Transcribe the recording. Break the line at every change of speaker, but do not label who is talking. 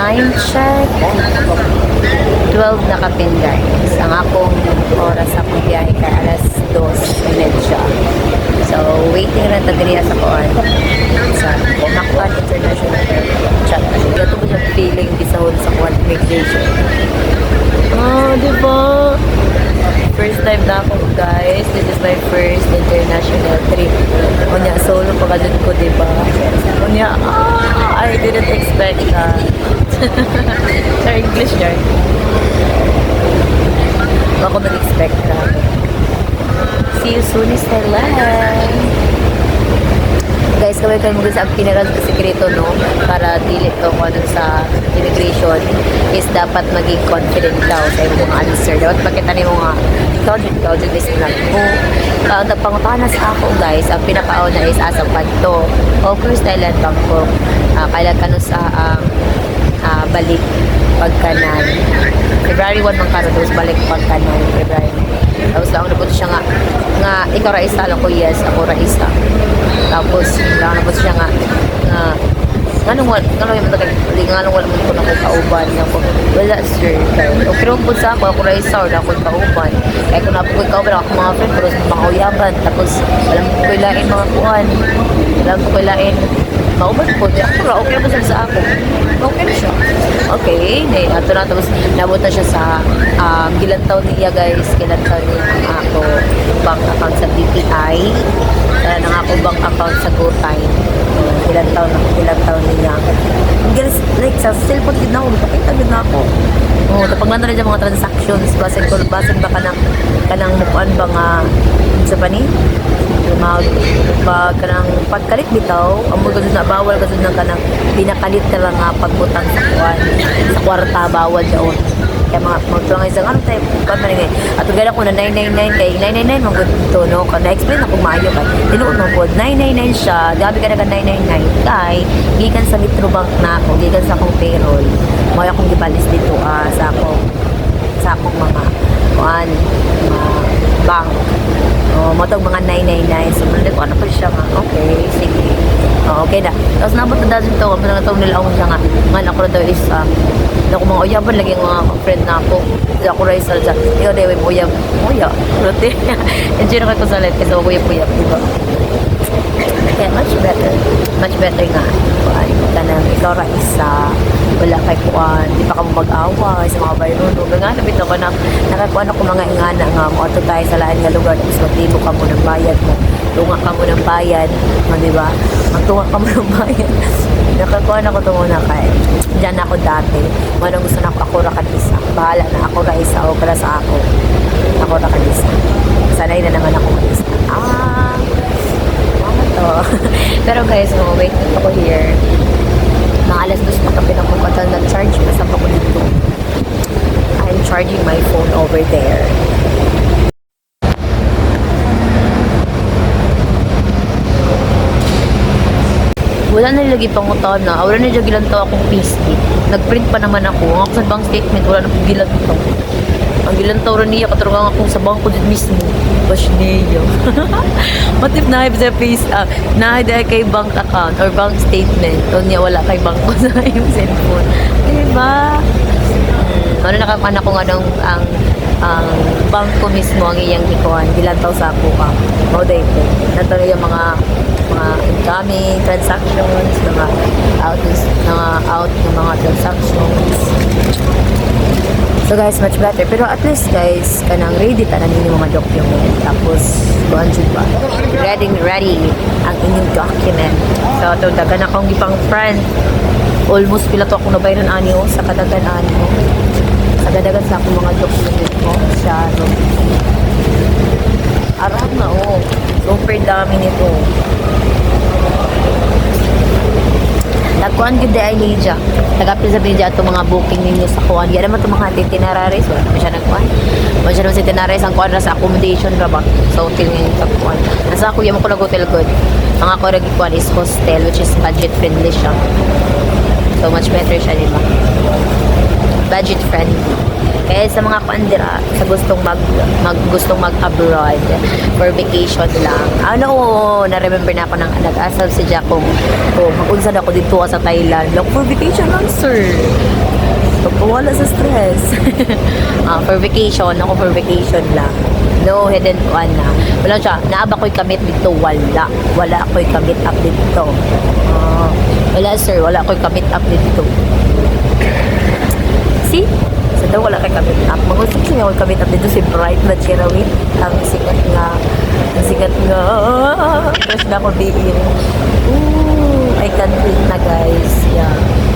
Time check. 12 na kapin guys. Ang akong oras akong biyahe kay alas 2:30. So, waiting rin ta diri sa kuan. Sa Mactan International Airport. Chat. Gato ko sa feeling bisahon sa kuan migration. Di ba? First time na ako guys. This is my first international trip. Unya, solo pa kadun ko, di ba? Unya, I didn't expect that. Sa English yan. Ako nag-expect na. See you soon, Stella. Guys, kaway kayo mga sa pinaka-sekreto, no? Para dili to kung ano sa immigration is dapat maging confident daw sa iyong mga answer. Dapat pakita niyo nga, ikaw dyan is not mo. Ang pangutangan sa ako, guys, ang pinakauna is asang panto. Of course, Thailand, Bangkok. Kailan ka no sa balik pagkanan. February 1 man karon tapos balik pagkanan February. Tapos lang napot siya nga ikaw ra isa lang ko, yes, ako ra isa. Tapos lang napot siya nga nganong yung matagay nganong wala mo ko na ko kauban nga ko wala sir kay pero pud sa ako ra isa or ako kauban kay kun ako kauban ako mga friend pero mga uyaban tapos alam ko ilain mga kuan alam ko ilain mauban po ako ra okay ba sa ako okay na siya okay ato na tapos nabot na siya sa gilantaw niya guys gilantaw niya ang ako bank account sa BPI nang ako bank account sa GoTime gilantaw niya guys like sa cellphone din ako nakita din ako tapang lang na rin mga transactions basig ba kanang mukuan ba nga sa pani kanang pagkalit bitaw ang mga na bawal kasi ng kanang pinakalit ka lang nga pagbutang sa kuan sa kwarta bawal daw kaya mga magtulangay sa ano tayo kuan man ngay at gala ko na 999 kay 999 mga to no kada explain ako maayo ka tinuod mo po 999 siya gabi ka na 999 kay gikan sa Metrobank na ako gikan sa akong payroll mo akong gibalis dito sa akong mga kuan bank matag mga 999 so mali ko ano pa siya nga okay sige okay na tapos nabot na dahil ito kapag natawag nila ako siya nga ako na daw is ako mga uyaban lagi mga friend na ako ako rin sa ikaw na yung uyab rote enjoy na ko sa life kasi ako uyab diba kaya much better nga kanang ikaw ra isa wala kay kuan di pa ka mo mag-away sa mga bayron nga nabit ako na nakakuan ako mga ingana nga mo ato tayo sa lain nga lugar tapos magtibo ka mo ng bayad mo tunga ka mo ng bayad di ba magtunga ka mo ng bayad nakakuan ako tungo na kay dyan ako dati manong gusto na ako ra kadisa bahala na ako ra isa o para sa ako ra kadisa sanay na naman ako kadisa pero guys wait ako here mga alas 2 pa kapit ako katal nag-charge pa ako dito I'm charging my phone over there wala na lagi pangutan na wala na lagi lang to akong payslip nagprint pa naman ako ang sa bank statement wala na gilan to ang gilantaw rin niya katurungan akong sa bangko din mismo bash niya matip na sa face na kay bank account or bank statement o niya wala kay bangko sa yung cellphone diba ano nakapanak ko nga nung ang bangko mismo ang iyang ikuan gilantaw sa ako ka o dito natalo yung mga incoming transactions mga out ng mga transactions. So guys, much better. Pero at least guys, kanang ready ta na ninyo mga document. Tapos, buwan ba? Ready ang inyong document. So, ito, dagan akong ipang friend. Almost pila to akong nabayran anyo sa kadagan anyo. Sa kadagan sa akong mga document ko. Siya, no? Arap na, super dami nito. Nagkuhan gud ay Lydia. Nagapil sa Lydia ato mga booking ninyo sa kuan. Yan naman itong mga itineraries. Wala naman siya nagkuhan. Wala siya naman sa itineraries. Ang kuhan na sa accommodation ra ba? Sa hotel ngayon sa kuhan. Nasa ako yung ko nag-hotel good. Ang ako nag-kuhan is hostel which is budget friendly siya. So much better siya, diba? Budget friendly. Kaya sa mga kuandira, sa gustong mag-abroad for vacation lang. Na-remember na ako ng nag-asal si Jack kung mag-unsan ako dito sa Thailand. Lang for vacation lang, sir. mawala sa stress. For vacation, ako for vacation lang. No hidden one na. Wala siya, naaba ko'y kamit dito, wala. Wala ako'y kamit up dito. Wala sir, wala ako'y kamit up dito. See? Sa daw wala kay kamit up. Mangusap siya ako'y kamit up dito si Bright Machirawit. Ang sikat nga. Crush na ako diin. Ooh, I can't wait na guys. Yeah.